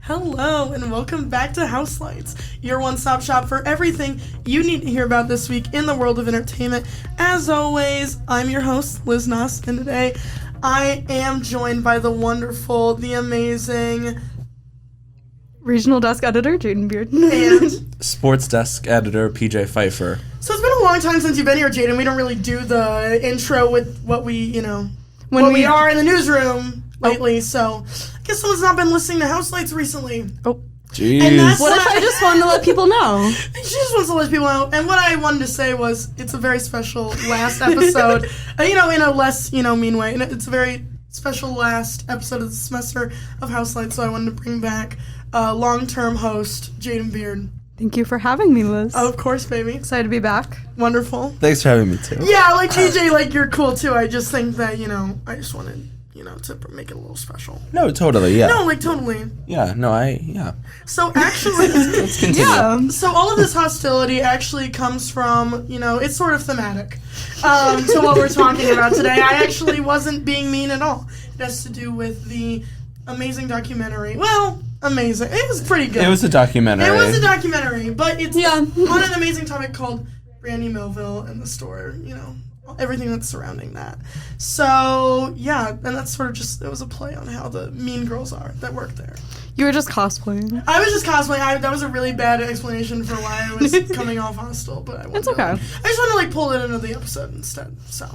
Hello and welcome back to Houselights, your one-stop shop for everything you need to hear about this week in the world of entertainment. As always, I'm your host, Liz Nass, and today I am joined by the wonderful, the amazing... Regional Desk Editor, Jaden Beard. And... Sports Desk Editor, PJ Pfeiffer. So it's been a long time since you've been here, Jaden. We don't really do the intro with what we, when we are in the newsroom lately, so... I guess someone's not been listening to Houselights recently. Oh. Jeez. And that's what if I just wanted to let people know? She just wants to let people know. And what I wanted to say was it's a very special last episode, in a less, mean way. And it's a very special last episode of the semester of Houselights, so I wanted to bring back long-term host, Jaden Beard. Thank you for having me, Liz. Oh, of course, baby. Excited to be back. Wonderful. Thanks for having me, too. Yeah, PJ, you're cool, too. I just think that, I just wanted... to make it a little special. No, totally, yeah. No, totally. Yeah, no, yeah. So actually... Let's continue. Yeah. So all of this hostility actually comes from, it's sort of thematic to what we're talking about today. I actually wasn't being mean at all. It has to do with the amazing documentary. Well, amazing. It was pretty good. It was a documentary. But it's on an amazing topic called Brandy Hellville and the store, everything that's surrounding that. So, yeah, and that's sort of just, it was a play on how the mean girls are that work there. You were just cosplaying. I was just cosplaying. That was a really bad explanation for why I was coming off hostile, but I It's okay. I just want to, pull it into the episode instead, so.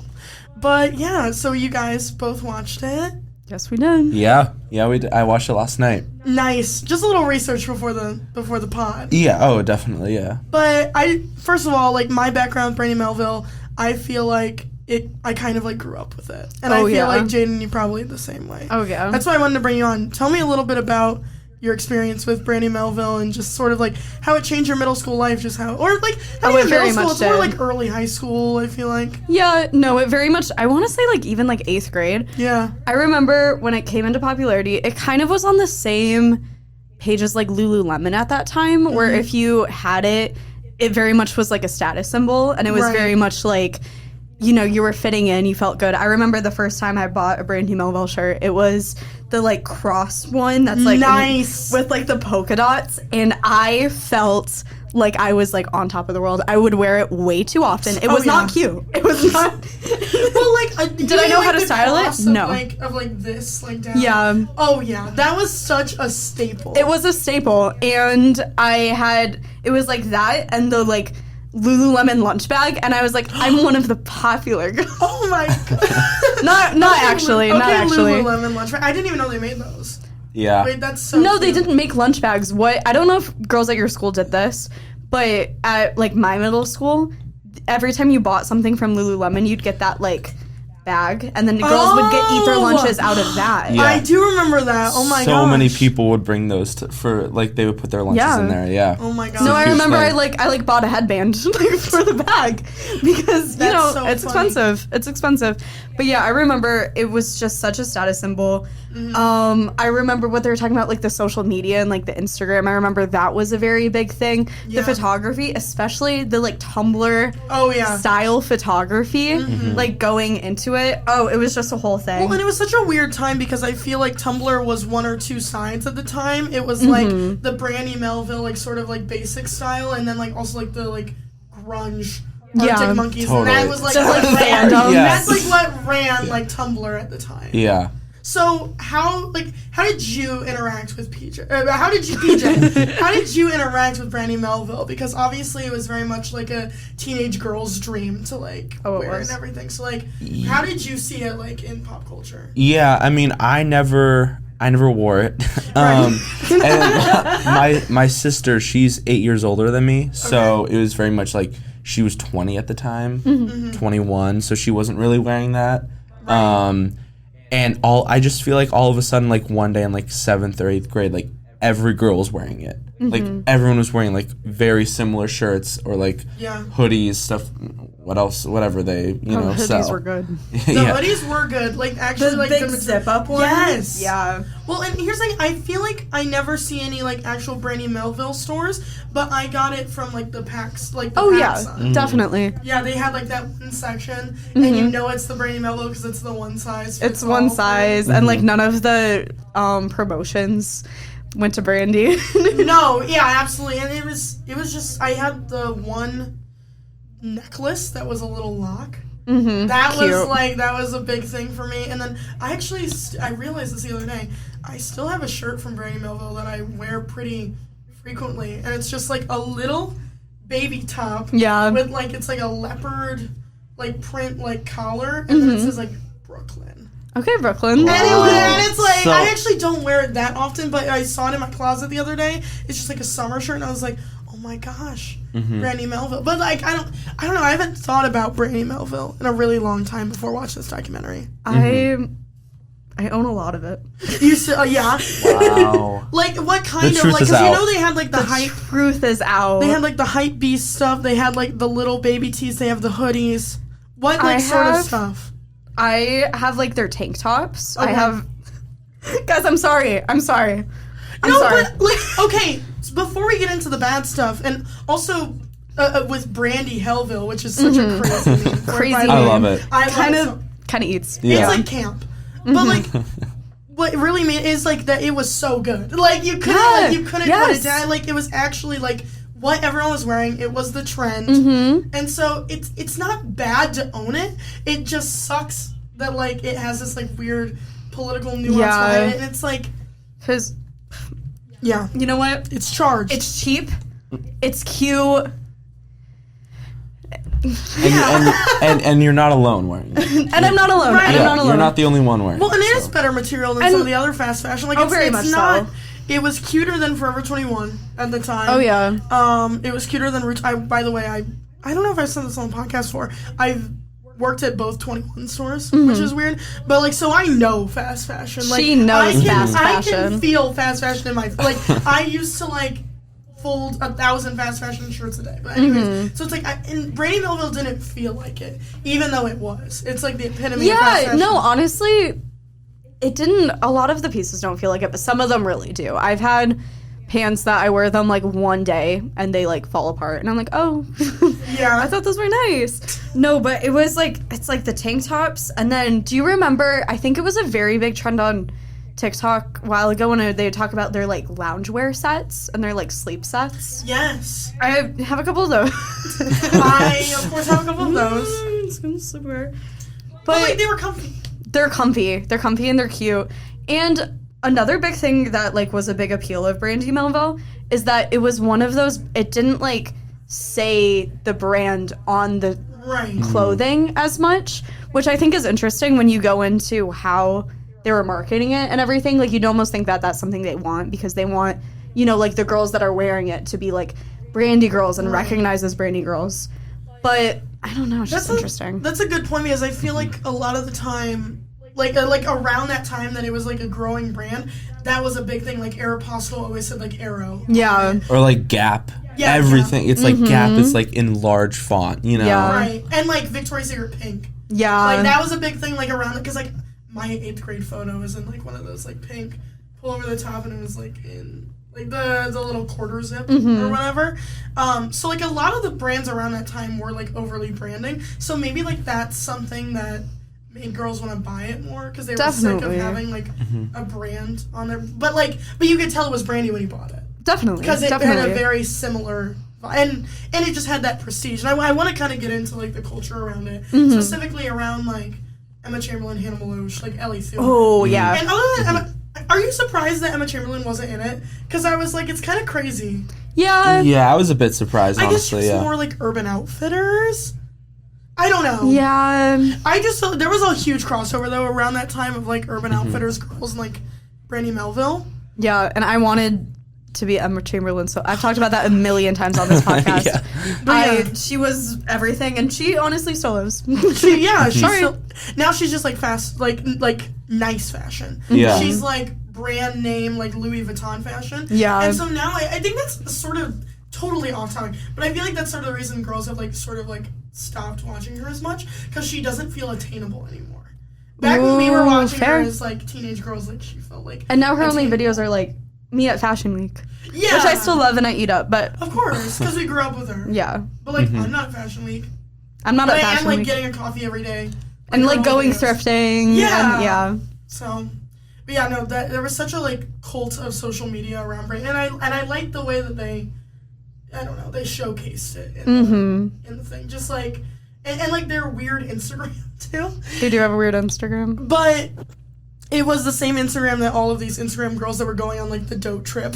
But, yeah, so you guys both watched it. Yes, we did. Yeah, we did. I watched it last night. Nice. Just a little research before the pod. Yeah, definitely, yeah. But first of all, my background with Brandy Hellville, I feel like I kind of grew up with it. And I feel like Jaden, you probably the same way. Oh, yeah. That's why I wanted to bring you on. Tell me a little bit about your experience with Brandy Hellville and just sort of how it changed your middle school life, just how, or not even middle school, it's more early high school, I feel like. Yeah, no, it very much, I want to say even 8th grade. Yeah. I remember when it came into popularity, it kind of was on the same page as Lululemon at that time, where if you had it, it very much was a status symbol, and it was very much you were fitting in, you felt good. I remember the first time I bought a Brandy Hellville shirt, it was the cross one that's nice with the polka dots, and I felt like I was on top of the world. I would wear it way too often. It was not cute. It was not. Well, did I know how to style it? No. Of this, down. Yeah. Oh yeah, that was such a staple. It was a staple, and it was that, and the Lululemon lunch bag, and I was I'm one of the popular girls. Oh my god. not actually. Lululemon lunch bag. I didn't even know they made those. Yeah. Wait, that's so No, cute. they didn't make lunch bags. I don't know if girls at your school did this, but at my middle school, every time you bought something from Lululemon, you'd get that bag, and then the girls would eat their lunches out of that. Yeah. I do remember that. Oh my god. So many people would bring those for they would put their lunches in there. Yeah. Oh my god. No, I remember thing. I bought a headband for the bag because so it's funny. expensive. It's expensive. But yeah, I remember it was just such a status symbol. I remember what they were talking about, the social media and the Instagram. I remember that was a very big thing. Yeah. The photography, especially the Tumblr style photography, going into it. Oh, it was just a whole thing. Well, and it was such a weird time because I feel like Tumblr was one or two sides at the time. It was the Brandy Hellville sort of basic style, and then also the grunge Arctic Monkeys, totally. And that was fandom. Yes. That's what ran Tumblr at the time. Yeah. So how did you interact with PJ? How did you interact with Brandy Hellville? Because obviously it was very much a teenage girl's dream to wear and everything. So how did you see it in pop culture? Yeah, I mean, I never wore it. And my sister, she's 8 years older than me, so it was very much she was 20 at the time, 21, so she wasn't really wearing that. Right. And I just feel all of a sudden, one day in 7th or 8th grade, every girl was wearing it. Everyone was wearing very similar shirts or hoodies, stuff. What else? Whatever they hoodies sell. Were good. The hoodies were good. Actually, the big zip up ones. Yes. Yeah. Well, and here's the thing. I feel I never see any actual Brandy Hellville stores, but I got it from the packs. Yeah, definitely. Yeah, they had that one section, and it's the Brandy Hellville because it's the one size. It's one size, and none of the promotions went to Brandy. No, yeah, absolutely. And it was just, I had the one necklace that was a little lock. Mm-hmm. That Cute. was like, that was a big thing for me. And then I actually, I realized this the other day, I still have a shirt from Brandy Melville that I wear pretty frequently. And it's just like a little baby top. Yeah. With like, it's like a leopard, like print, like collar. And then it says like Brooklyn. Okay, Brooklyn. And it's like, So- I actually don't wear it that often, but I saw it in my closet the other day. It's just like a summer shirt, and I was like, oh my gosh, Brandy Melville. But like, I don't know, I haven't thought about Brandy Melville in a really long time before watching this documentary. I own a lot of it. You said, yeah. Wow. Like, what kind The of, truth like, is because you out. know they had like the hype. Truth is out. They had like the hype beast stuff. They had like the little baby tees. They have the hoodies. What like I sort of have- stuff? I have like their tank tops. I Okay. have. Guys, I'm sorry. I'm sorry. No, sorry. but like, okay. So before we get into the bad stuff, and also with Brandy Hellville, which is such a crazy name. for it, Crazy by the I way. love it. I love Kind it of eats. Yeah. It's like camp, but like. What it really made is like that it was so good. Like you couldn't put it yes. down. Like it was actually like what everyone was wearing. It was the trend, and so it's not bad to own it. It just sucks that like it has this like weird political nuance behind it, and it's like Because, yeah, you know what? it's charged. It's cheap. It's cute. And you're not alone wearing it. And I'm not alone. Right. And I'm not alone. You're not the only one wearing it. well, and it is so. better material than And- some of the other fast fashion. Like Oh, it's, very it's much not. so. It was cuter than Forever 21 at the time. Oh, yeah. It was cuter than Roots. By the way, I don't know if I said this on the podcast before. I've worked at both 21 stores, which is weird. But like, so I know fast fashion. Like, She knows fast I fashion. can feel fast fashion in my like. I used to like fold 1,000 fast fashion shirts a day. But anyways, so it's like, and Brandy Melville didn't feel like it, even though it was. It's like the epitome of fast Yeah, fashion. no, honestly, it didn't. A lot of the pieces don't feel like it, but some of them really do. I've had pants that I wear them like one day and they like fall apart, and I'm like, oh, Yeah. I thought those were nice. No, but it was like, it's like the tank tops, and then do you remember? I think it was a very big trend on TikTok a while ago when they talk about their like loungewear sets and their like sleep sets. Yes. I have a couple of those. I of course have a couple of those. Sleepwear. But like they were comfy. They're comfy and they're cute. And another big thing that like was a big appeal of Brandy Melville is that it was one of those, it didn't like say the brand on the Right. clothing as much, which I think is interesting when you go into how they were marketing it and everything. Like you'd almost think that that's something they want, because they want, you know, like the girls that are wearing it to be like Brandy girls and recognized as Brandy girls. But I don't know, it's just interesting. That's a good point, because I feel like a lot of the time, like around that time that it was like a growing brand, that was a big thing. Like Aeropostale always said like Aero. Yeah. Or like Gap. Yeah, Everything. It's like Gap is like in large font, you know? Yeah. Right. And like Victoria's Secret pink. Yeah. Like that was a big thing like around it, because like my 8th grade photo was in like one of those like pink pull over the top, and it was like in like the little quarter zip or whatever. So like a lot of the brands around that time were like overly branding. So maybe like that's something that made girls want to buy it more, because they were sick of Definitely. having like a brand on there. But you could tell it was Brandy when you bought it, Definitely. because it Definitely. had a very similar and it just had that prestige. And I want to kind of get into like the culture around it, specifically around like Emma Chamberlain, Hannah Meloche, like Ellie Thiel. Oh, yeah. And other than Emma, are you surprised that Emma Chamberlain wasn't in it? Because I was like, it's kind of crazy. Yeah. Yeah, I was a bit surprised, I guess she honestly. was Yeah. more like Urban Outfitters. I don't know. Yeah. I just thought there was a huge crossover though around that time of like Urban Outfitters girls and like Brandy Melville. Yeah. And I wanted to be Emma Chamberlain, so I've talked about that a million times on this podcast. Yeah. But She was everything, and she honestly still is. she's Sorry. still, now she's just like fast, like nice fashion. Yeah. She's like brand name like Louis Vuitton fashion. Yeah. And so now I think that's sort of totally off topic, but I feel like that's sort of the reason girls have like sort of like stopped watching her as much, because she doesn't feel attainable anymore. Back when we were Ooh, watching fair. her as like teenage girls, like she felt like And now her only attainable. videos are like me at Fashion Week, Yeah. which I still love and I eat up. But Of course, because we grew up with her. yeah, But like, I'm not at Fashion Week. I'm not But at I am Fashion like Week, getting a coffee every day. and her like old going videos. thrifting. Yeah. And, yeah. So, But yeah, no, that there was such a like cult of social media around Brandy, and I like the way that they, I don't know, they showcased it in the thing, just like, and like their weird Instagram too. They do have a weird Instagram, but it was the same Instagram that all of these Instagram girls that were going on like the dote trip,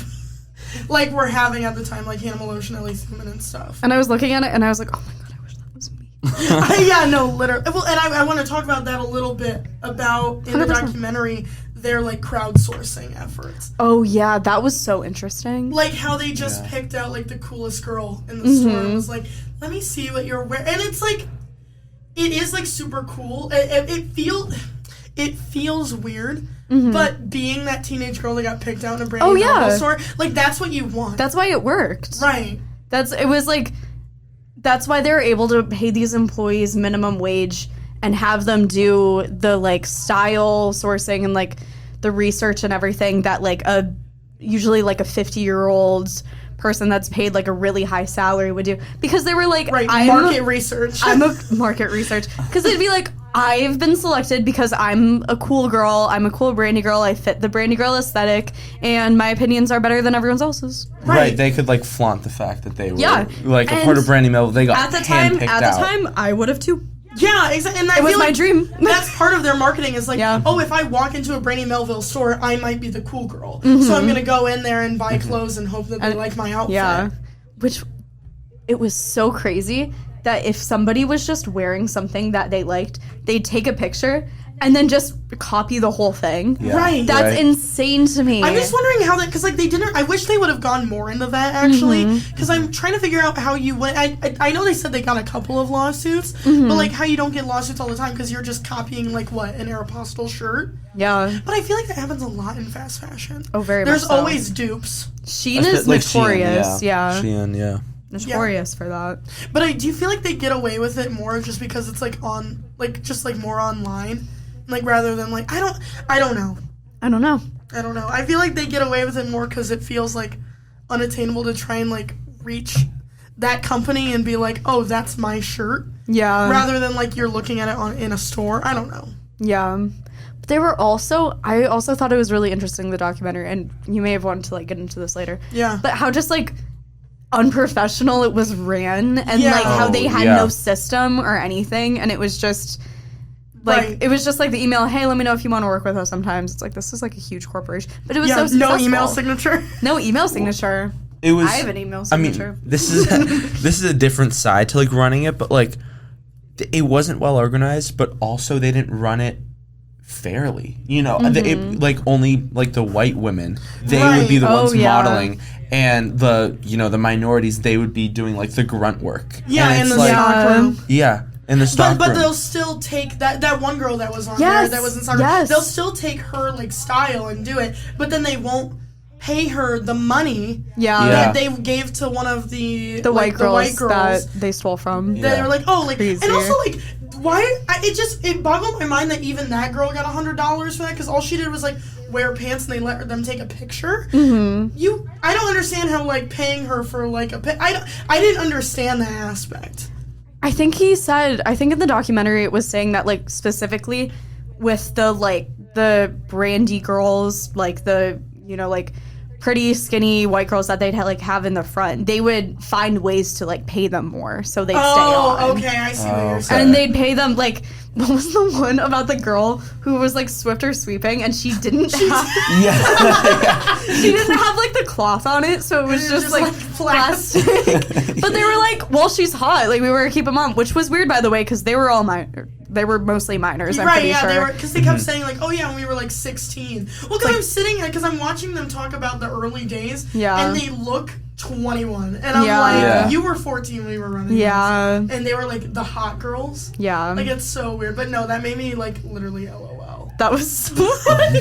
like were having at the time, like Hannah Meloche, Ellie Seaman, and stuff. and I was looking at it and I was like, oh my god, I wish that was me. Yeah, no, literally. Well, and I want to talk about that a little bit about in the 100%. documentary their like crowdsourcing efforts. Oh yeah, that was so interesting. Like how they just picked out like the coolest girl in the store and was like, let me see what you're wearing. And it's like, it is like super cool. It feels weird, but being that teenage girl that got picked out in a Brandy Hellville store, like that's what you want. That's why it worked. Right. That's why they were able to pay these employees minimum wage and have them do the like style sourcing and like the research and everything that like usually like a 50-year-old person that's paid like a really high salary would do, because they were like, market research. I'm a market research, because they'd be like, I've been selected because I'm a cool girl, I'm a cool Brandy girl, I fit the Brandy girl aesthetic, and my opinions are better than everyone else's. Right, they could like flaunt the fact that they were like a And part of Brandy Melville. They got at the time, handpicked out. I would have too. Yeah, exactly. And It was my dream. That's part of their marketing is like, Yeah. oh, if I walk into a Brandy Melville store, I might be the cool girl. So I'm going to go in there and buy clothes and hope that they like my outfit. Yeah. Which, it was so crazy that if somebody was just wearing something that they liked, they'd take a picture and then just copy the whole thing. Yeah. Right. That's insane to me. I'm just wondering how that, because like they didn't, I wish they would have gone more into that actually, because I'm trying to figure out how you went. I know they said they got a couple of lawsuits, but like how you don't get lawsuits all the time because you're just copying like what, an Aeropostale shirt. Yeah. But I feel like that happens a lot in fast fashion. Oh, very There's much so. always dupes. Shein is notorious. Shein, yeah. Notorious for that. But do you feel like they get away with it more just because it's like on, like just like more online, like rather than like I don't know. I don't know. I don't know. I feel like they get away with it more because it feels like unattainable to try and like reach that company and be like, oh, that's my shirt. Yeah. Rather than like you're looking at it in a store. I don't know. Yeah. But they were also, I also thought it was really interesting, the documentary, and you may have wanted to like get into this later. Yeah. But how just like unprofessional it was ran, and like how they had no system or anything, and it was just like it was just like the email, hey, let me know if you want to work with us. Sometimes it's like, this is like a huge corporation, but it was so successful. No email signature. No email signature. It was. I have an email signature. I mean, this is a different side to like running it, but like it wasn't well organized, but also they didn't run it fairly. You know, like only like the white women, they would be the ones modeling, and the minorities, they would be doing like the grunt work. Yeah, and in the like, stock room. Yeah. In the stock but room. they'll still take that one girl that was on there that was in stock room. They'll still take her like style and do it, but then they won't pay her the money that they gave to one of the white girls that they stole from. They were like, oh, like, Crazy. and also like, why? It boggled my mind that even that girl got $100 for that, because all she did was like wear pants and they let them take a picture. I don't understand how like paying her for like I didn't understand that aspect. I think he said, I think in the documentary it was saying that like specifically with the Brandy girls, like the, you know, like pretty skinny white girls that they'd have in the front, they would find ways to like pay them more so they'd stay on. Oh, okay, I see what you're saying. And they'd pay them like, what was the one about the girl who was like Swifter sweeping and she didn't have she didn't have like the cloth on it, so it was just like plastic. But they were like, well, she's hot, like we were keep them on, which was weird, by the way, because they were all they were mostly minors. I'm pretty sure. They were, because they kept saying like, oh yeah, when we were like 16. Well, because I'm watching them talk about the early days, and they look 21, and I'm like, you were 14 when we were running. And they were like the hot girls. Like it's so weird, but no, that made me like literally LOL. That was so funny.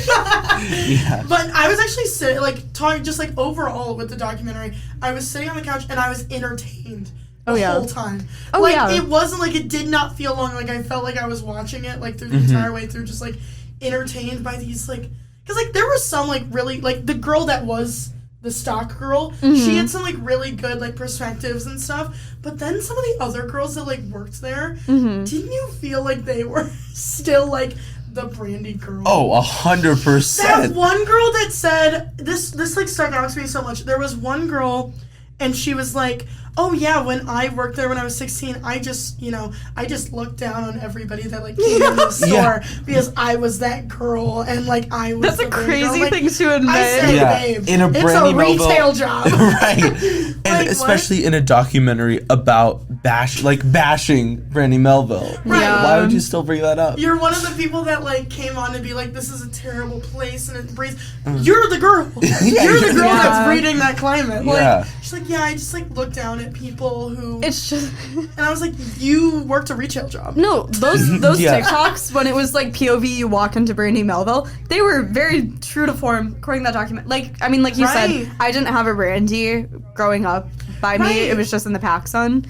But I was actually sitting like talking just like overall with the documentary. I was sitting on the couch and I was entertained. The whole time. It wasn't like, it did not feel long. Like I felt like I was watching it like through the entire way through, just like entertained by these like, because like there was some like really like the girl that was the stock girl, she had some like really good like perspectives and stuff, but then some of the other girls that like worked there, didn't you feel like they were still like the Brandy girl. Oh, 100%. That one girl that said this like stuck out to me so much. There was one girl, and she was like, "Oh yeah, when I worked there when I was 16, I just looked down on everybody that like came in the store because I was that girl and like I was." That's a crazy thing to admit. I said, babe, in a Brandy Melville retail job, right? And especially in a documentary about bashing Brandy Melville. Right. Yeah. Why would you still bring that up? You're one of the people that like came on to be like, this is a terrible place and it breathes. You're the girl. You're the girl that's breeding that climate. Like, she's like, yeah, I just like look down at people who. It's just. And I was like, you worked a retail job. No, those TikToks when it was like POV, you walk into Brandy Melville, they were very true to form. According to that document, like you said, I didn't have a Brandy growing up by me. It was just in the PacSun.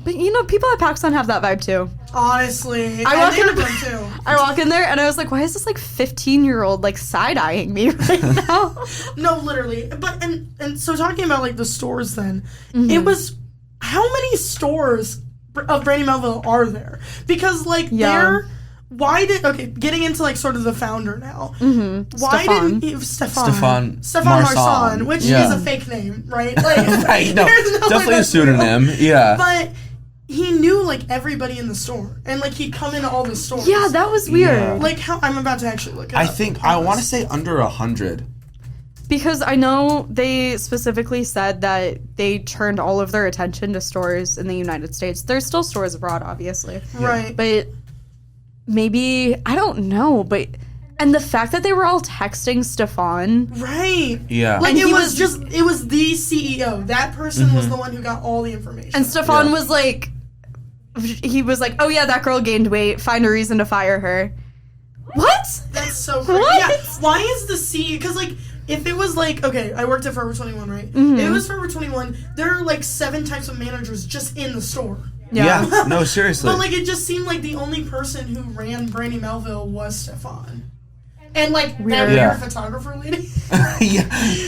But people at PacSun have that vibe too. Honestly, I walk in there and I was like, why is this like 15-year-old like side-eyeing me right now? No, literally. But and so talking about like the stores then, it was how many stores of Brandy Melville are there? Because like getting into like sort of the founder now. Why didn't Stefan Marsan, which is a fake name, right? Like, right, no, definitely a pseudonym. Yeah. But he knew like everybody in the store, and like he'd come into all the stores. Yeah, that was weird. Yeah. Like how I'm about to actually look it up. I think I want to say under 100. Because I know they specifically said that they turned all of their attention to stores in the United States. There's still stores abroad, obviously. Right. But maybe, I don't know, but... And the fact that they were all texting Stefan. Right. Yeah. Like it was the CEO. That person was the one who got all the information. And Stefan was like... He was like, oh yeah, that girl gained weight. Find a reason to fire her. What? That's so crazy. What? Yeah. Why is the CEO... Because like... If it was like, okay, I worked at Forever 21, right? If it was Forever 21, there are like 7 types of managers just in the store. Yeah. No, seriously. But like, it just seemed like the only person who ran Brandy Melville was Stefan. And like, that weird photographer lady.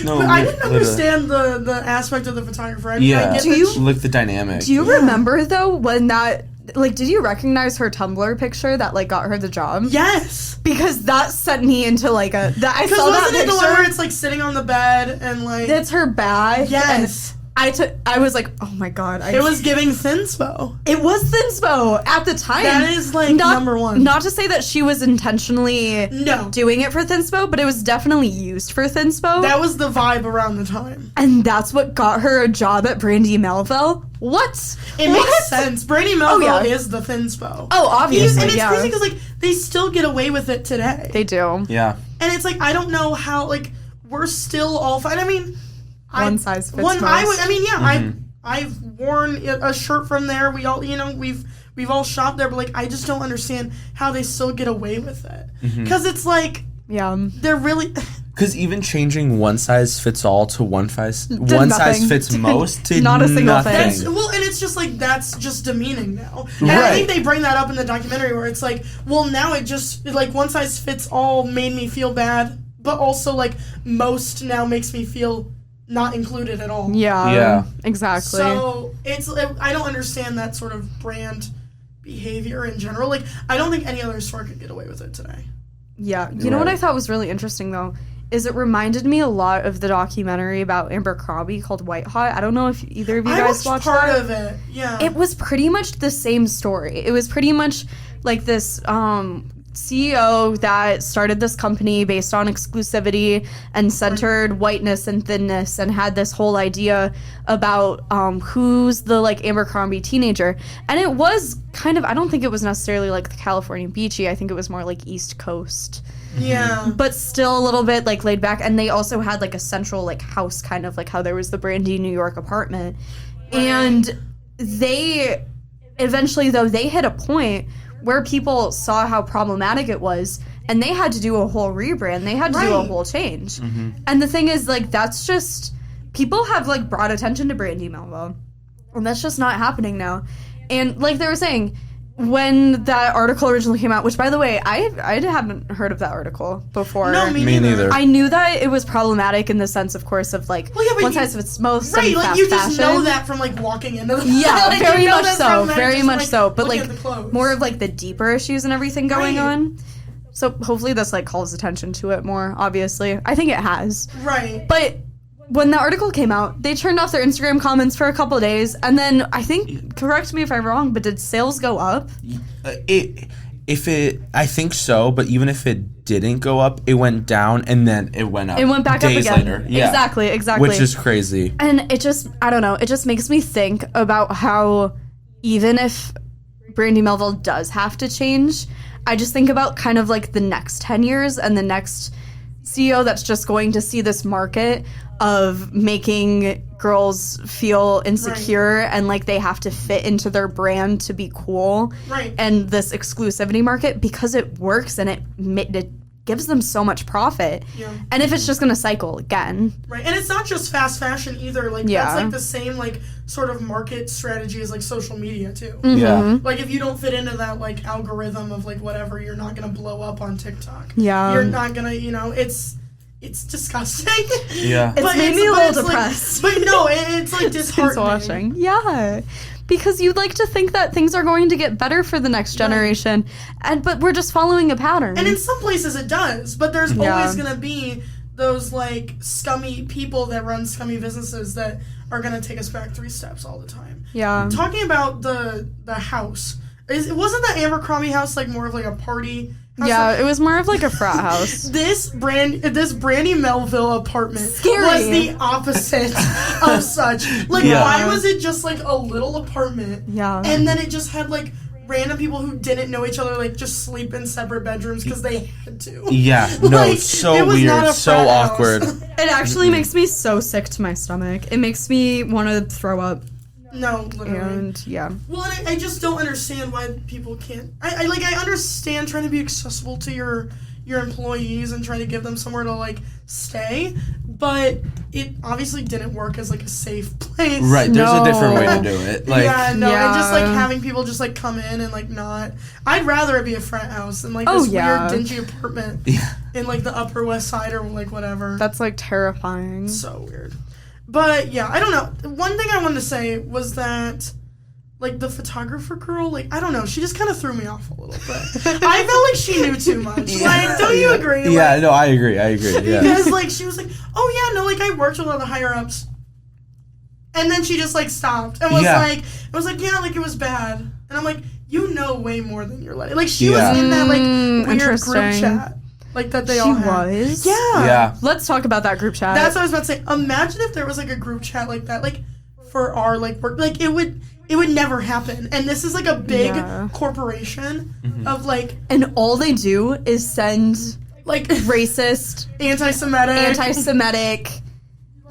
No, but I didn't understand the aspect of the photographer. I get the dynamic. Do you remember though when that... Like, did you recognize her Tumblr picture that, like, got her the job? Yes! Because that sent me into, like, I saw that picture. Because wasn't it the one where it's, like, sitting on the bed and, like... It's her bag. Yes. I was like, oh my god. It was giving Thinspo. It was Thinspo at the time. That is, like, number one. Not to say that she was intentionally doing it for Thinspo, but it was definitely used for Thinspo. That was the vibe around the time. And that's what got her a job at Brandy Melville? What? It makes sense. Brandy Melville is the Thinspo. Oh, obviously, and it's crazy because, like, they still get away with it today. They do. Yeah. And it's like, I don't know how, like, we're still all fine. I mean... One size fits most. I've worn a shirt from there. We all, we've all shopped there, but, like, I just don't understand how they still get away with it. Because it's like... They're really... Because even changing one size fits all to one size fits most to not a single nothing. thing. And it's just like that's just demeaning now. And I think they bring that up in the documentary where it's like, well, now it just like one size fits all made me feel bad, but also like most now makes me feel not included at all. Yeah. Exactly. So I don't understand that sort of brand behavior in general. Like I don't think any other store could get away with it today. Yeah. You know what I thought was really interesting though? Is it reminded me a lot of the documentary about Abercrombie called White Hot. I don't know if either of you guys watched that. I watched part of it, yeah. It was pretty much the same story. It was pretty much like this CEO that started this company based on exclusivity and centered whiteness and thinness and had this whole idea about who's the like Abercrombie teenager. And it was kind of, I don't think it was necessarily like the California beachy. I think it was more like East Coast. Yeah. But still a little bit like laid back. And they also had like a central like house, kind of like how there was the Brandy New York apartment. Right. And they eventually though they hit a point where people saw how problematic it was and they had to do a whole rebrand. They had to do a whole change. And the thing is like that's just people have like brought attention to Brandy Melville. And that's just not happening now. And like they were saying, when that article originally came out, which, by the way, I hadn't heard of that article before. No, me neither. I knew that it was problematic in the sense, of course, of, like, one size fits most and fast like, you just fashion. know that from, like, walking into the... Yeah, like, very you know much so, very much so. But, like, more of, like, the deeper issues and everything going on. So hopefully this like calls attention to it more, obviously. I think it has. Right. But when the article came out, they turned off their Instagram comments for a couple days, and then I think, correct me if I'm wrong, but did sales go up? I think so, but even if it didn't go up, it went down and then it went up. It went back days up again. later. Yeah. Exactly. Which is crazy. And it just, I don't know, it just makes me think about how even if Brandy Melville does have to change, I just think about kind of like the next 10 years and the next CEO that's just going to see this market of making girls feel insecure and like they have to fit into their brand to be cool. Right. And this exclusivity market, because it works and it gives them so much profit. Yeah. And if it's just going to cycle again. Right. And it's not just fast fashion either. Like, Yeah. that's like the same, like, sort of market strategy as, like, social media, too. Mm-hmm. Yeah. Like, if you don't fit into that, like, algorithm of, like, whatever, you're not going to blow up on TikTok. Yeah. You're not going to, you know, it's disgusting. Yeah. It's made me a little it's depressed. Like, but no, it's, like, disheartening. Watching. Yeah. Because you'd like to think that things are going to get better for the next generation, but we're just following a pattern. And in some places it does, but there's Yeah. always going to be those, like, scummy people that run scummy businesses that are going to take us back 3 steps all the time. Yeah. Talking about the house, wasn't the Abercrombie house, like, more of, like, a party house? Yeah, it was more of like a frat house. This Brandy Melville apartment Scary. was the opposite of such. Like, Yeah. why was it just, like, a little apartment? Yeah. And then it just had, like, random people who didn't know each other, like, just sleep in separate bedrooms because they had to. Yeah. No, Like, it's so it was not weird. a So frat house. awkward. It actually makes me so sick to my stomach. It makes me want to throw up. No, literally. And yeah. Well, and I just don't understand why people can't. I understand trying to be accessible to your employees and trying to give them somewhere to, like, stay, but it obviously didn't work as, like, a safe place. Right. There's No. a different way to do it. Like, yeah, no, Yeah. and just, like, having people just, like, come in and, like, not. I'd rather it be a frat house than, like, Oh, this yeah. weird, dingy apartment yeah. in, like, the Upper West Side or, like, whatever. That's like terrifying. So weird. But, yeah, I don't know. One thing I wanted to say was that, like, the photographer girl, like, I don't know, she just kind of threw me off a little bit. I felt like she knew too much. Like, don't you agree? Yeah, Like, no, I agree. Yeah. because, like, she was like, oh, yeah, no, like, I worked with all the higher-ups. And then she just, like, stopped and was Yeah. like, yeah, like, it was bad. And I'm like, you know way more than you're letting. Like, she Yeah. was in that, like, weird group Interesting. chat. Like, that they She all had. was? Yeah. Yeah. Let's talk about that group chat. That's what I was about to say. Imagine if there was, like, a group chat like that, like, for our, like, work. Like, it would never happen. And this is, like, a big Yeah. corporation of, like, And all they do is send like, racist, anti-Semitic,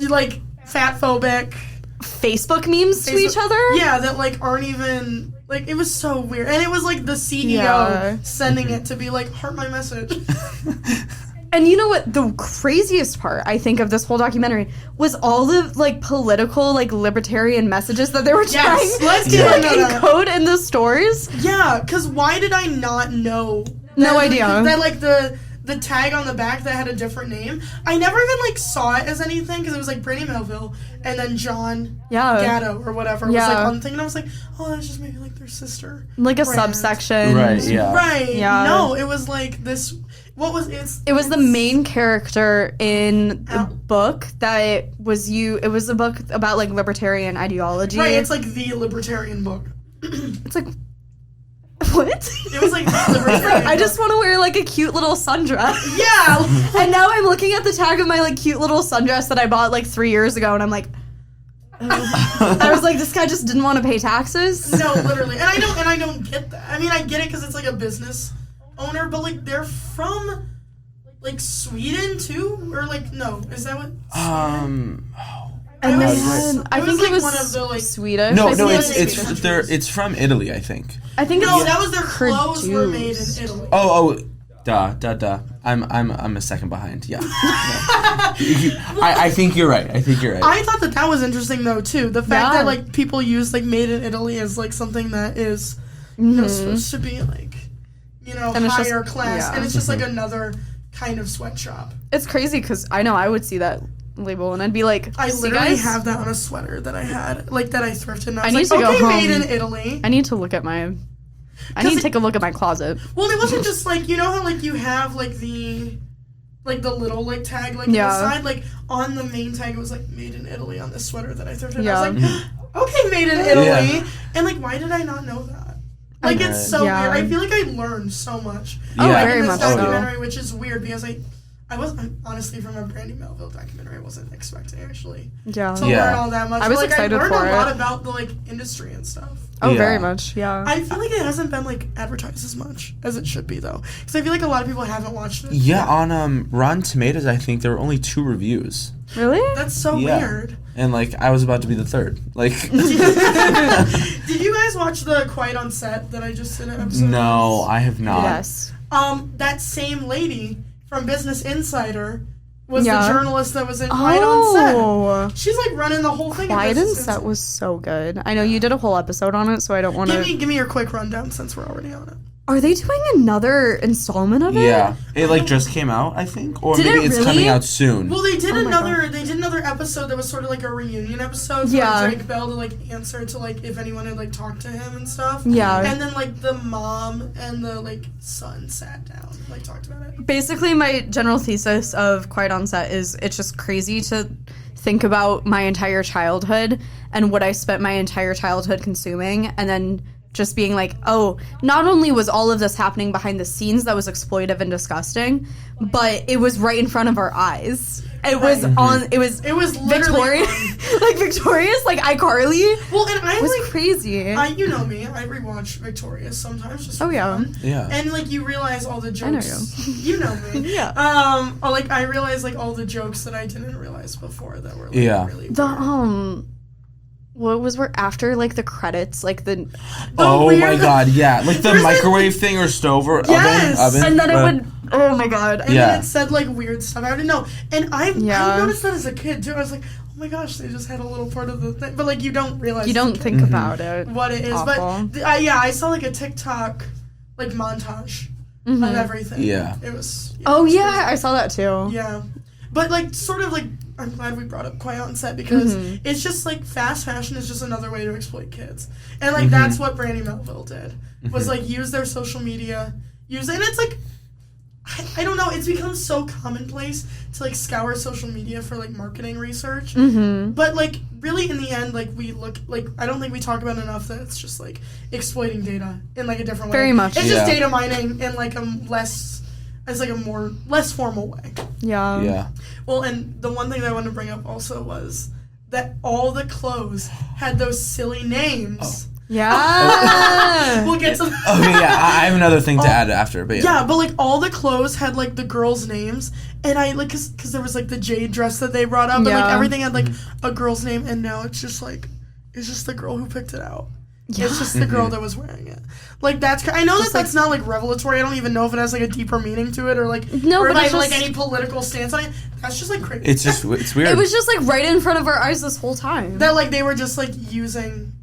like, fat-phobic Facebook memes to each other. Yeah, that, like, aren't even, like, it was so weird. And it was, like, the CEO Yeah. sending it to be like, heart my message. And you know what? The craziest part, I think, of this whole documentary was all the, like, political, like, libertarian messages that they were trying let's to, get like, into that. encode in the stories. Yeah, because why did I not know? No idea. That, like, the tag on the back that had a different name. I never even, like, saw it as anything because it was, like, Brandy Melville and then John Gatto or whatever. It was, like, one thing. And I was like, oh, that's just maybe, like, their sister. Like a brand. subsection. Right, yeah. Right. Yeah. No, it was, like, this... What was it? It was the main character in the book that was it was a book about, like, libertarian ideology. Right, it's like the libertarian book. It's like, what? It was like the libertarian I just want to wear, like, a cute little sundress. Yeah! And now I'm looking at the tag of my, like, cute little sundress that I bought, like, 3 years ago, and I'm like, I was like, this guy just didn't want to pay taxes. No, literally. And I don't get that. I mean, I get it because it's, like, a business owner, but, like, they're from, like, Sweden too, or, like, no, is that what? And I was- then I it was, think like, it was one of the, like- Swedish. No, I no, think it's from Italy, I think. I think No, it's that was their clothes were made in produced. Italy. Oh, duh. I'm a second behind. Yeah. No. I think you're right. I thought that was interesting though too. The fact Yeah. that, like, people use, like, made in Italy as, like, something that is, you know, supposed to be, like, you know, And it's just- higher class, yeah. and it's just like another kind of sweatshop. It's crazy because I know I would see that label and I'd be like, I "See, literally guys, have that on a sweater that I had, like, that I thrifted. And I was I need like, to go okay, home. made in Italy. I need to look at my I need to take a look at my closet. Well, it wasn't just like, you know how like you have like the little like tag like on the side, like on the main tag it was like made in Italy on this sweater that I thrifted. Yeah. I was like, okay, made in Italy, and like why did I not know that? Like it's so weird. I feel like I learned so much. Very in much this so. documentary, which is weird because I wasn't, honestly, from a Brandy Hellville documentary, I wasn't expecting, actually, to learn all that much. I was excited for it. I learned a lot it. about the, like, industry and stuff. Very much, I feel like it hasn't been, like, advertised as much as it should be, though. Because I feel like a lot of people haven't watched it. Yeah, on Rotten Tomatoes, I think there were only 2 reviews. Really? That's so weird. And, like, I was about to be the 3rd. Like... Did you guys watch the Quiet on Set that I just did an episode No, I have not. Yes. That same lady from Business Insider was the journalist that was in Quiet on Set. She's like running the whole thing. Quiet on Set was so good. I know you did a whole episode on it, so I don't want to... Give me your quick rundown since we're already on it. Are they doing another installment of it? Yeah. It like just came out, I think. Or Did maybe it it's really? coming out soon. Well, they did another episode that was sort of like a reunion episode for like, Drake Bell to like answer to like if anyone had like talked to him and stuff. Yeah. And then like the mom and the like son sat down and like talked about it. Basically, my general thesis of Quiet on Set is it's just crazy to think about my entire childhood and what I spent my entire childhood consuming, and then just being like, oh, not only was all of this happening behind the scenes that was exploitive and disgusting, but it was right in front of our eyes. It was it was Victorious, like Victorious, like iCarly. Well, and I was like crazy. You know me, I rewatch Victorious sometimes just for fun. Yeah. And like you realize all the jokes. I know you. You know me. Yeah. Like I realize like all the jokes that I didn't realize before that were like really weird. What was where after like the credits, like the oh my god, yeah, like the microwave thing or stove or oven, and then it would. Oh my god, and then it said like weird stuff. I didn't know, and I noticed that as a kid too. I was like, oh my gosh, they just had a little part of the thing, but like you don't realize. You don't think about it. What it is, awful. But I saw like a TikTok like montage of everything. Yeah, it was. Oh yeah, I saw that too. Yeah, but like sort of like. I'm glad we brought up Quiet on Set because it's just like fast fashion is just another way to exploit kids. And like that's what Brandy Hellville did. Was like use their social media, and it's like I don't know, it's become so commonplace to like scour social media for like marketing research. But like really in the end like we look like I don't think we talk about enough that it's just like exploiting data in like a different way. Very much. It's just data mining in like a less formal way. Yeah. Yeah. Well, and the one thing that I wanted to bring up also was that all the clothes had those silly names. Yeah. We'll get to Oh, yeah, I have another thing to add after, but yeah, but like all the clothes had like the girls' names, and I like because there was like the jade dress that they brought up, and like everything had like a girl's name, and now it's just the girl who picked it out. Yeah. It's just the girl that was wearing it. Like that's I know that's not like revelatory. I don't even know if it has like a deeper meaning to it or like or but like any political stance on it. That's just like crazy. it's weird. It was just like right in front of our eyes this whole time. That like they were just like using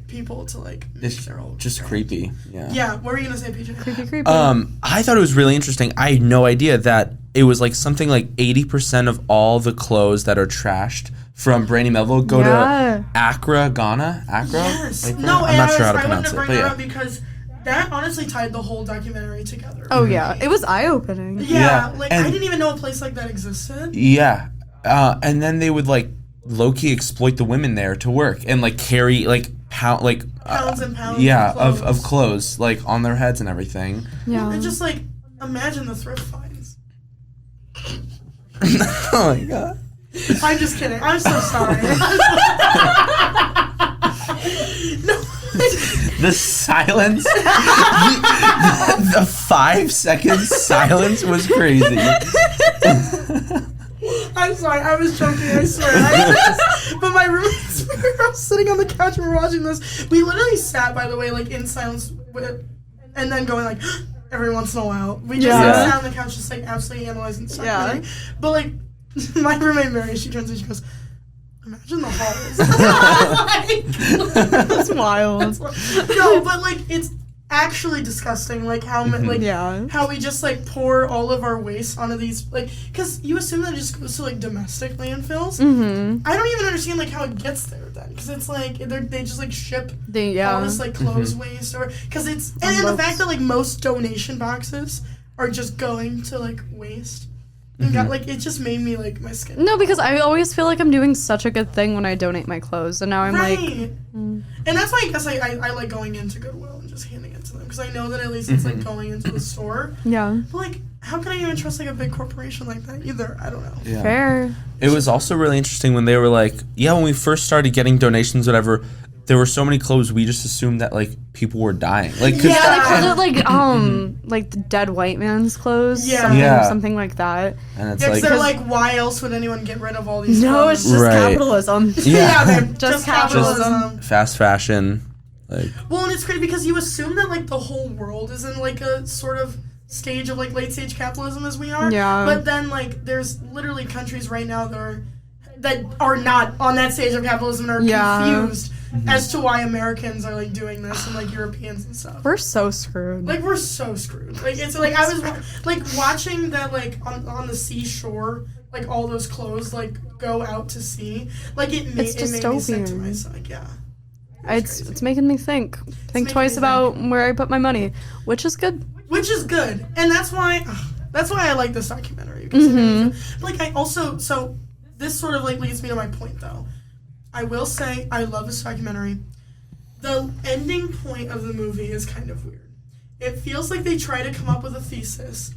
people to like it's just creepy. Yeah. Yeah. What were you gonna say, PJ? Creepy. I thought it was really interesting. I had no idea that it was like something like 80% of all the clothes that are trashed from Brandy Hellville go to Accra, Ghana. Yes. Like, no, I'm not sure how to I wanted pronounce to it. bring But that up because that honestly tied the whole documentary together. Oh yeah, it was eye-opening. Yeah, like I didn't even know a place like that existed. Yeah, and then they would like low-key exploit the women there to work and like carry like pounds and pounds. Yeah, of clothes like on their heads and everything. Yeah, and just like imagine the thrift finds. Oh my god. I'm just kidding. I'm so sorry. No. The silence, the 5 second silence was crazy. I'm sorry, I was joking, I swear. But my roommates, we were all sitting on the couch and we were watching this. We literally sat, by the way, like in silence with it, and then going like, every once in a while. We just sat on the couch just like absolutely analyzing stuff. Yeah. But like, my roommate Mary, she turns and she goes, imagine the halls. That's wild. No, but like actually disgusting. Like how how we just like pour all of our waste onto these, like, because you assume that it just goes to like domestic landfills. I don't even understand like how it gets there then, because it's like they just like ship all this like clothes waste, or because it's and the fact that like most donation boxes are just going to like waste. Like it just made me like my skin. No, because I always feel like I'm doing such a good thing when I donate my clothes, and now I'm like, and that's why I guess I like going into Goodwill and just handing it to them, because I know that at least it's like going into the store. Yeah. But like, how can I even trust like a big corporation like that either? I don't know. Yeah. Fair. It was also really interesting when they were like, when we first started getting donations, whatever. There were so many clothes, we just assumed that like people were dying. Like, they called it like the dead white man's clothes, something like that. And it's because they're like, why else would anyone get rid of all these? No, clothes? It's just capitalism. Just capitalism. Just fast fashion, like. Well, and it's crazy because you assume that like the whole world is in like a sort of stage of like late stage capitalism as we are. Yeah. But then like there's literally countries right now that are not on that stage of capitalism and are confused as to why Americans are like doing this and like Europeans and stuff. We're so screwed. Like we're so screwed. Like it's like I was like watching that like on the seashore, like all those clothes like go out to sea. Like it made me sick to my stomach. Yeah. It's making me think twice about where I put my money, which is good. And that's why I like this documentary, because like I also this sort of like leads me to my point though. I will say I love this documentary. The ending point of the movie is kind of weird. It feels like they try to come up with a thesis,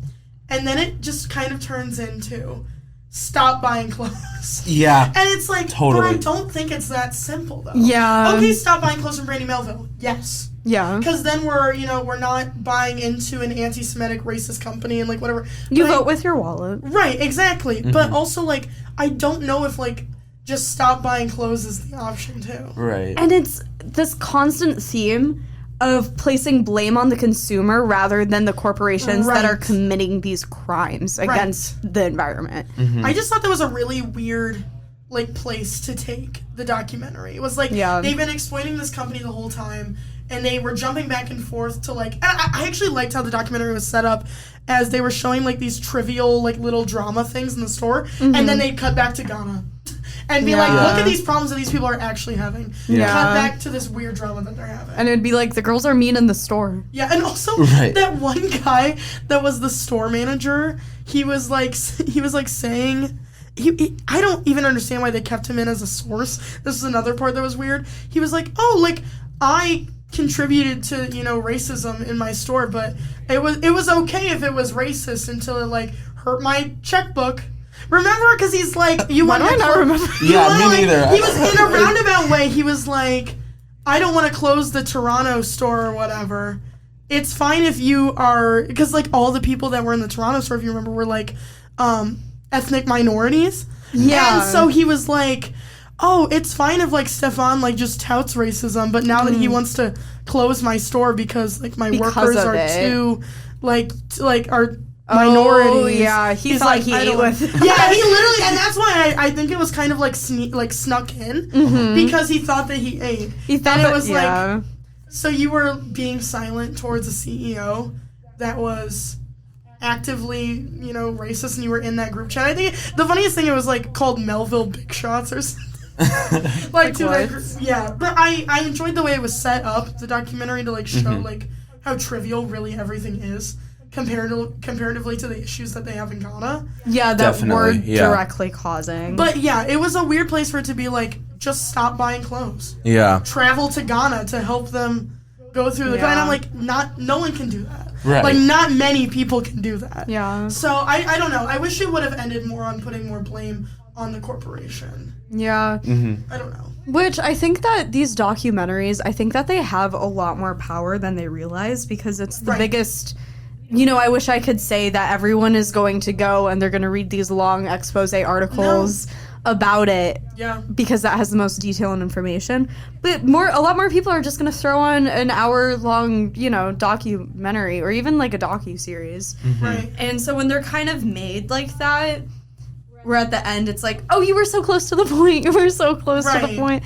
and then it just kind of turns into stop buying clothes. Yeah. And it's like, totally. But I don't think it's that simple though. Yeah. Okay, stop buying clothes from Brandy Melville. Yes. Yeah. Because then we're not buying into an anti-Semitic racist company and like whatever. You vote with your wallet. Right, exactly. But also like I don't know if like just stop buying clothes is the option too. Right. And it's this constant theme of placing blame on the consumer rather than the corporations that are committing these crimes against the environment. I just thought that was a really weird like place to take the documentary. It was like they've been exploiting this company the whole time, and they were jumping back and forth to like I actually liked how the documentary was set up, as they were showing like these trivial like little drama things in the store, and then they'd cut back to Ghana and be like, look at these problems that these people are actually having. Cut back to this weird drama that they're having. And it'd be like, the girls are mean in the store. Yeah, and also that one guy that was the store manager, he was like saying, I don't even understand why they kept him in as a source. This is another part that was weird. He was like, oh, like, I contributed to, racism in my store, but it was okay if it was racist until it, like, hurt my checkbook. Remember? Because he's like, why do I not remember? Yeah, me neither. He was in a roundabout way. He was like, I don't want to close the Toronto store or whatever. It's fine if you are, because like all the people that were in the Toronto store, if you remember, were like ethnic minorities. Yeah. And so he was like, oh, it's fine if like Stefan like just touts racism, but now that he wants to close my store because like my workers are too like are minorities. Oh, yeah. He's like, he ate with. Yeah, he literally, and that's why I think it was kind of like snuck in, because he thought that he ate. He thought it was like, so you were being silent towards a CEO that was actively, racist, and you were in that group chat. I think the funniest thing, it was like called Melville Big Shots or something. Like to that group. Yeah, but I enjoyed the way it was set up, the documentary, to like show like how trivial really everything is comparatively to the issues that they have in Ghana. Yeah, that we're directly causing. But yeah, it was a weird place for it to be like, just stop buying clothes. Yeah. Travel to Ghana to help them go through the... And I'm like, no one can do that. Right. Like, not many people can do that. Yeah. So, I don't know. I wish it would have ended more on putting more blame on the corporation. Yeah. I don't know. Which I think that these documentaries, I think that they have a lot more power than they realize, because it's the biggest... I wish I could say that everyone is going to go and they're going to read these long expose articles about it, because that has the most detail and information. But a lot more people are just going to throw on an hour-long, documentary, or even like a docu-series. Right. And so when they're kind of made like that, where at the end it's like, oh, you were so close to the point. You were so close to the point.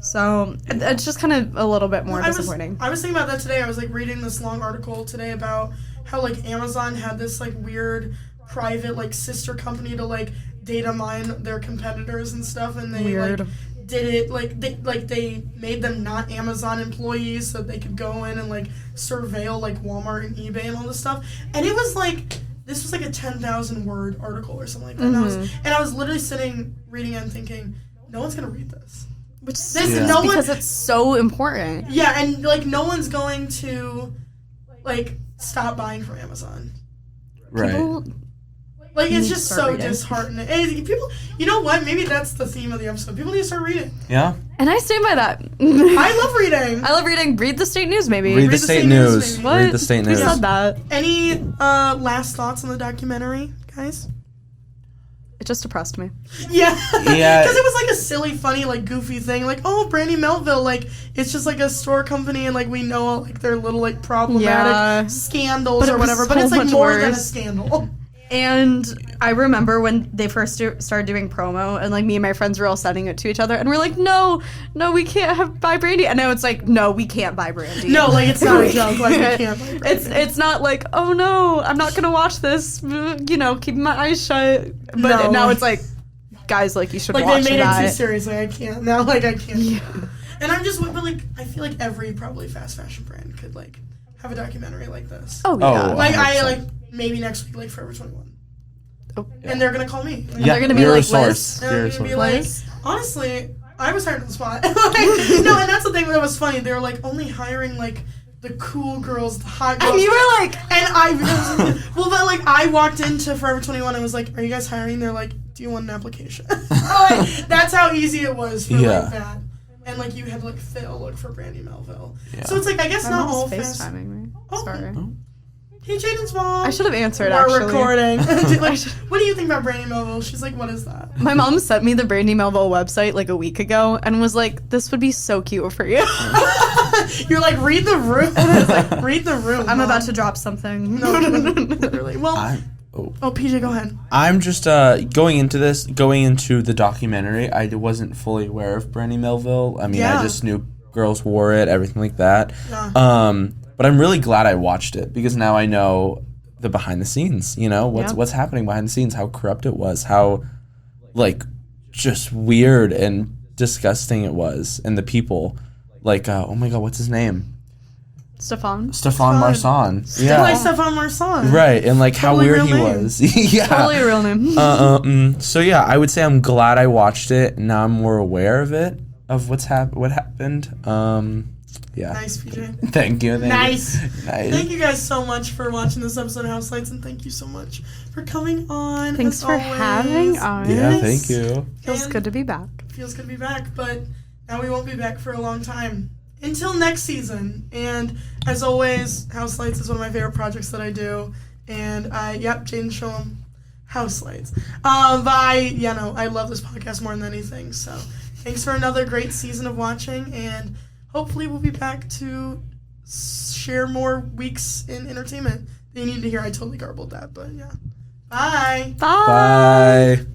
So it's just kind of a little bit more I disappointing. I was thinking about that today. I was like reading this long article today about how like Amazon had this like weird private like sister company to like data mine their competitors and stuff, and they like did it like they made them not Amazon employees so they could go in and like surveil like Walmart and eBay and all this stuff. And it was like this was like a 10,000 word article or something like that. And I was literally sitting reading it and thinking, no one's gonna read this. Which because it's so important. Yeah, and like no one's going to like stop buying from Amazon. Right. People like it's just so disheartening. And people, you know what? Maybe that's the theme of the episode. People need to start reading. Yeah. And I stand by that. I love reading. I love reading. Read the state news, maybe. Read the state news. What? Read the state news. Who said that? Any last thoughts on the documentary, guys? It just depressed me. Yeah. Yeah. Because it was like a silly, funny, like goofy thing. Like, oh, Brandy Melville, like it's just like a store company, and like we know like their little like problematic scandals or whatever. But it's like more than a scandal. And I remember when they first started doing promo, and like me and my friends were all sending it to each other, and we're like, no, we can't buy Brandy. And now it's like, no, we can't buy Brandy. No, like it's not a joke. Like we can't buy Brandy. It's not like, oh no, I'm not gonna watch this. You know, keeping my eyes shut. But now it's like, guys, like you should watch that. Like they made it too serious. Like I can't now. Like I can't. Yeah. And I'm just, but like I feel like every probably fast fashion brand could like have a documentary like this. Oh yeah. Like 100%. I like. Maybe next week, like Forever 21. Oh. And they're gonna call me. And they're gonna be like, Liz. And they're gonna be like, honestly, I was hired on the spot. No, and that's the thing that was funny. They were like only hiring like the cool girls, the hot girls. And you were like, well, then like I walked into Forever 21 and was like, are you guys hiring? They're like, do you want an application? Like, that's how easy it was for like that. And like you had like Phil look for Brandy Melville. Yeah. So it's like I guess my not mom's all FaceTiming me. Oh. Sorry. Oh. Hey, Jaden's mom. I should have answered, We're actually. recording. Like, what do you think about Brandy Melville? She's like, what is that? My mom sent me the Brandy Melville website like a week ago and was like, this would be so cute for you. You're like, read the room. Like, read the room. I'm about to drop something. No, literally. Well, PJ, go ahead. I'm just going into the documentary. I wasn't fully aware of Brandy Melville. I mean, I just knew girls wore it, everything like that. Yeah. But I'm really glad I watched it because now I know the behind the scenes. You know what's happening behind the scenes, how corrupt it was, how like just weird and disgusting it was, and the people like oh my god, what's his name? Stefan Marsan. Yeah. Like Stefan Marsan. Right, and like totally how weird he was. Yeah. Totally a real name. So yeah, I would say I'm glad I watched it. Now I'm more aware of it, of what happened. Yeah. Nice, PJ. Thank you. Nice. Thank you guys so much for watching this episode of Houselights, and thank you so much for coming on. Thanks for having us. Yeah, thank you. Feels good to be back. Feels good to be back, but now we won't be back for a long time. Until next season. And as always, Houselights is one of my favorite projects that I do. And Jaden, show them Houselights. But I love this podcast more than anything. So thanks for another great season of watching, and hopefully we'll be back to share more weeks in entertainment that you need to hear. I totally garbled that, but yeah. Bye. Bye. Bye.